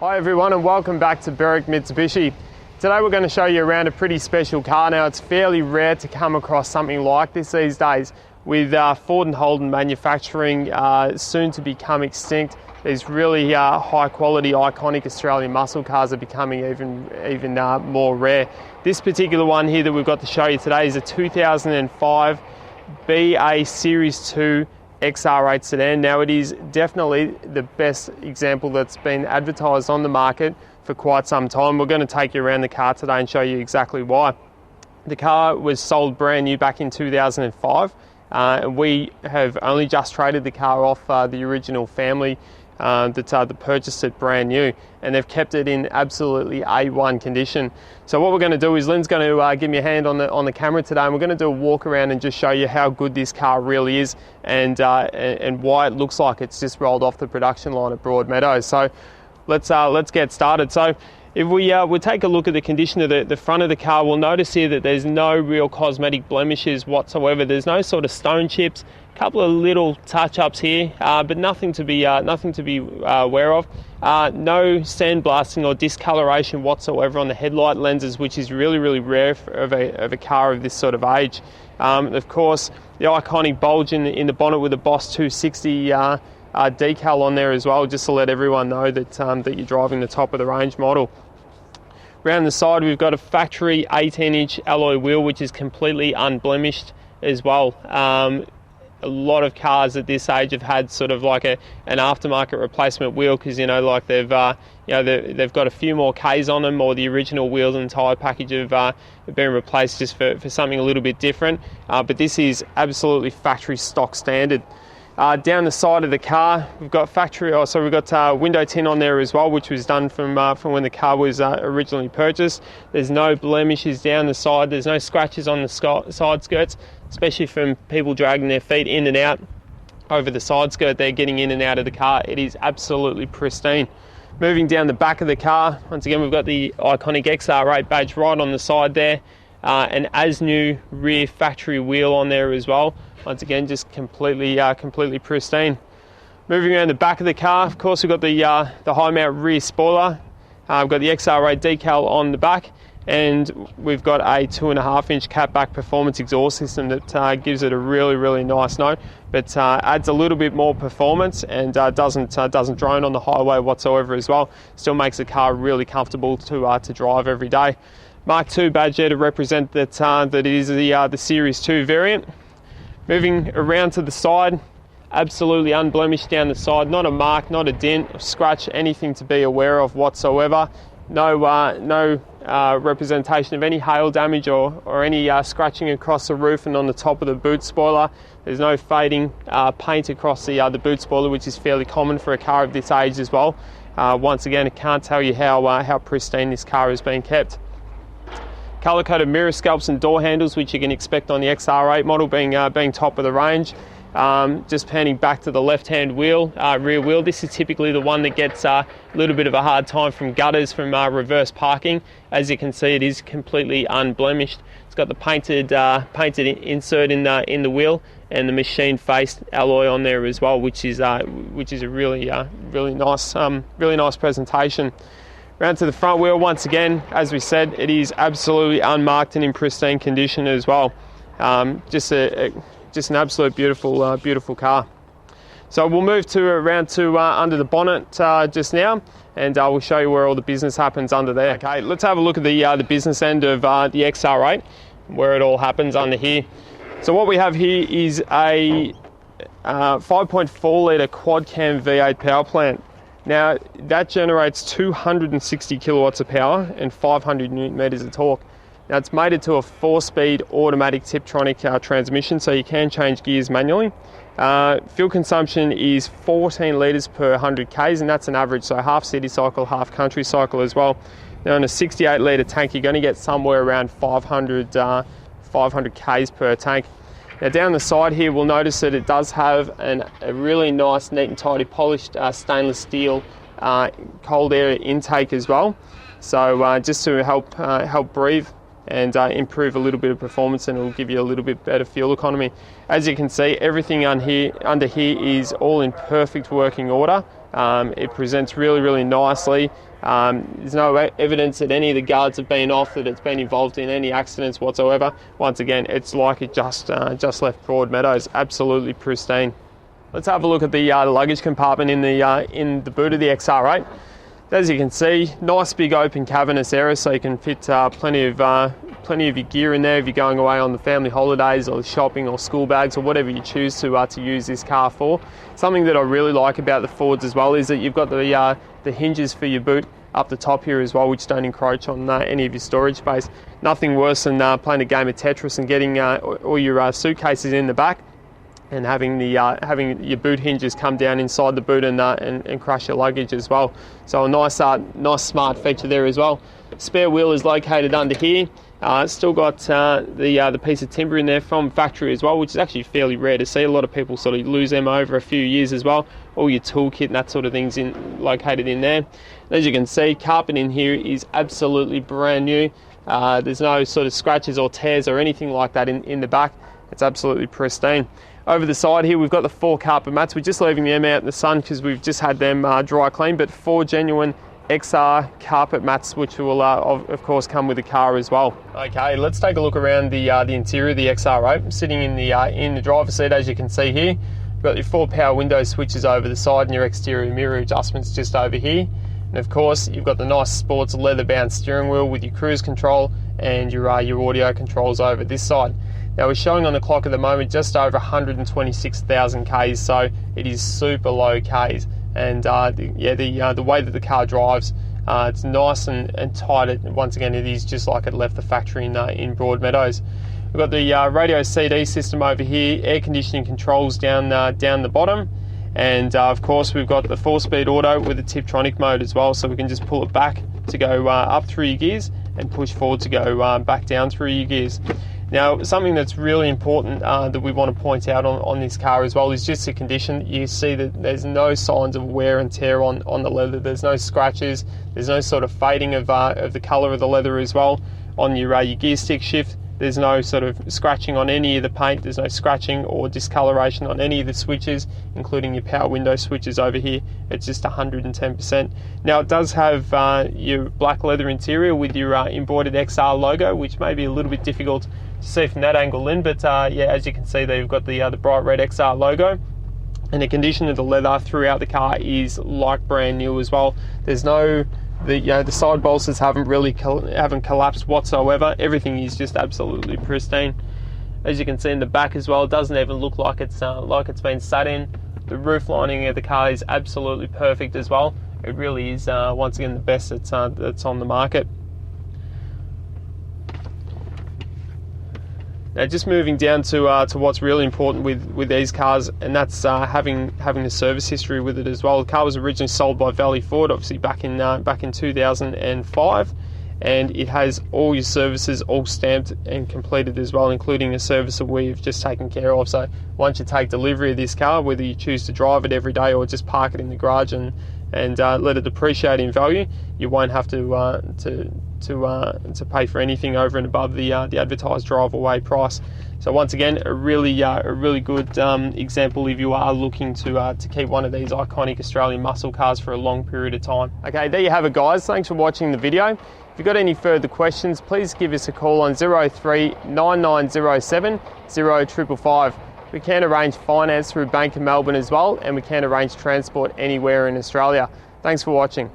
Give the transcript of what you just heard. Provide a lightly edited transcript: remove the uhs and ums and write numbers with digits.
Hi everyone and welcome back to Berwick Mitsubishi. Today we're going to show you around a pretty special car. Now it's fairly rare to come across something like this these days. With Ford and Holden manufacturing soon to become extinct, these really high quality iconic Australian muscle cars are becoming even more rare. This particular one here that we've got to show you today is a 2005 BA Series 2 XR8 sedan. Now it is definitely the best example that's been advertised on the market for quite some time. We're going to take you around the car today and show you exactly why. The car was sold brand new back in 2005. We have only just traded the car off the original family that purchased it brand new, and they've kept it in absolutely A1 condition. So what we're going to do is Lynn's going to give me a hand on the camera today, and we're going to do a walk around and just show you how good this car really is and why it looks like it's just rolled off the production line at Broadmeadows. So let's get started. So if we take a look at the condition of the front of the car, we'll notice here that there's no real cosmetic blemishes whatsoever. There's no sort of stone chips, a couple of little touch-ups here, but nothing to be aware of. No sandblasting or discoloration whatsoever on the headlight lenses, which is really rare of a car of this sort of age. Of course, the iconic bulge in the bonnet with the Boss 260 decal on there as well, just to let everyone know that you're driving the top of the range model. Around the side we've got a factory 18-inch alloy wheel, which is completely unblemished as well. A lot of cars at this age have had sort of like an aftermarket replacement wheel because they've got a few more Ks on them, or the original wheels and tyre package have been replaced just for something a little bit different. But this is absolutely factory stock standard. Down the side of the car, we've got window tint on there as well, which was done from when the car was originally purchased. There's no blemishes down the side. There's no scratches on the side skirts, especially from people dragging their feet in and out over the side skirt. They're getting in and out of the car. It is absolutely pristine. Moving down the back of the car, once again we've got the iconic XR8 badge right on the side there, an as new rear factory wheel on there as well. Once again, just completely pristine. Moving around the back of the car, of course, we've got the high mount rear spoiler. We've got the XR8 decal on the back, and we've got a 2.5-inch catback performance exhaust system that gives it a really nice note, but adds a little bit more performance and doesn't drone on the highway whatsoever as well. Still makes the car really comfortable to drive every day. Mark II badge there to represent that it is the Series 2 variant. Moving around to the side, absolutely unblemished down the side. Not a mark, not a dent, a scratch, anything to be aware of whatsoever. No representation of any hail damage or any scratching across the roof and on the top of the boot spoiler. There's no fading paint across the boot spoiler, which is fairly common for a car of this age as well. Once again, I can't tell you how pristine this car has been kept. Colour-coded mirror scalps and door handles, which you can expect on the XR8 model, being top of the range. Just panning back to the left-hand rear wheel. This is typically the one that gets a little bit of a hard time from gutters, from reverse parking. As you can see, it is completely unblemished. It's got the painted insert in the wheel and the machine-faced alloy on there as well, which is a really nice presentation. Round to the front wheel, once again, as we said, it is absolutely unmarked and in pristine condition as well. Just an absolute beautiful car. So we'll move around to under the bonnet just now, and we'll show you where all the business happens under there. Okay, let's have a look at the business end of the XR8, where it all happens under here. So what we have here is a 5.4 litre quad cam V8 power plant. Now that generates 260 kilowatts of power and 500 newton meters of torque. Now it's mated to a 4-speed automatic Tiptronic transmission, so you can change gears manually. Fuel consumption is 14 litres per 100 Ks, and that's an average, so half city cycle, half country cycle as well. Now in a 68 litre tank, you're going to get somewhere around 500 Ks per tank. Now down the side here, we'll notice that it does have a really nice, neat and tidy polished stainless steel cold air intake as well. So just to help breathe and improve a little bit of performance, and it will give you a little bit better fuel economy. As you can see, everything under here is all in perfect working order. It presents really, really nicely. There's no evidence that any of the guards have been off, that it's been involved in any accidents whatsoever. Once again, it's like it just left Broadmeadows, absolutely pristine. Let's have a look at the luggage compartment in the boot of the XR8. As you can see, nice big open cavernous area, so you can fit plenty of your gear in there if you're going away on the family holidays or shopping or school bags or whatever you choose to use this car for. Something that I really like about the Fords as well is that you've got the hinges for your boot up the top here as well, which don't encroach on any of your storage space. Nothing worse than playing a game of Tetris and getting all your suitcases in the back and having your boot hinges come down inside the boot and crush your luggage as well. So a nice smart feature there as well. Spare wheel is located under here. It's still got the piece of timber in there from factory as well, which is actually fairly rare to see. A lot of people sort of lose them over a few years as well. All your toolkit and that sort of things located in there. As you can see, carpet in here is absolutely brand new. There's no sort of scratches or tears or anything like that in the back. It's absolutely pristine. Over the side here, we've got the 4 carpet mats. We're just leaving them out in the sun because we've just had them dry clean, but 4 genuine XR carpet mats, which will of course come with the car as well. Okay, let's take a look around the interior of the XR8. Sitting in the driver's seat, as you can see here, you've got your 4 power window switches over the side and your exterior mirror adjustments just over here. And of course, you've got the nice sports leather-bound steering wheel with your cruise control and your audio controls over this side. Now we're showing on the clock at the moment just over 126,000 Ks, so it is super low Ks. And the way that the car drives, it's nice and tight. Once again, it is just like it left the factory in Broadmeadows. We've got the radio CD system over here, air conditioning controls down the bottom, and of course we've got the 4-speed auto with the Tiptronic mode as well, so we can just pull it back to go up through your gears and push forward to go back down through your gears. Now, something that's really important that we want to point out on this car as well is just the condition. You see that there's no signs of wear and tear on the leather. There's no scratches. There's no sort of fading of the colour of the leather as well. On your gear stick shift, there's no sort of scratching on any of the paint. There's no scratching or discoloration on any of the switches, including your power window switches over here. It's just 110%. Now, it does have your black leather interior with your embroidered XR logo, which may be a little bit difficult to see from that angle in, but yeah, as you can see there, you've got the bright red XR logo, and the condition of the leather throughout the car is like brand new as well. There's no the side bolsters haven't collapsed whatsoever. Everything is just absolutely pristine. As you can see in the back as well, it doesn't even look like it's been sat in. The roof lining of the car is absolutely perfect as well. It really is once again the best that's on the market. Now, just moving down to what's really important with these cars, and that's having the service history with it as well. The car was originally sold by Valley Ford, obviously back in 2005, and it has all your services all stamped and completed as well, including a service that we've just taken care of. So once you take delivery of this car, whether you choose to drive it every day or just park it in the garage and let it depreciate in value, you won't have to pay for anything over and above the advertised drive away price. So once again, a really good example if you are looking to keep one of these iconic Australian muscle cars for a long period of time. Okay, there you have it, guys. Thanks for watching the video. If you've got any further questions, please give us a call on 03 9907 0555. We can arrange finance through Bank of Melbourne as well, and we can arrange transport anywhere in Australia. Thanks for watching.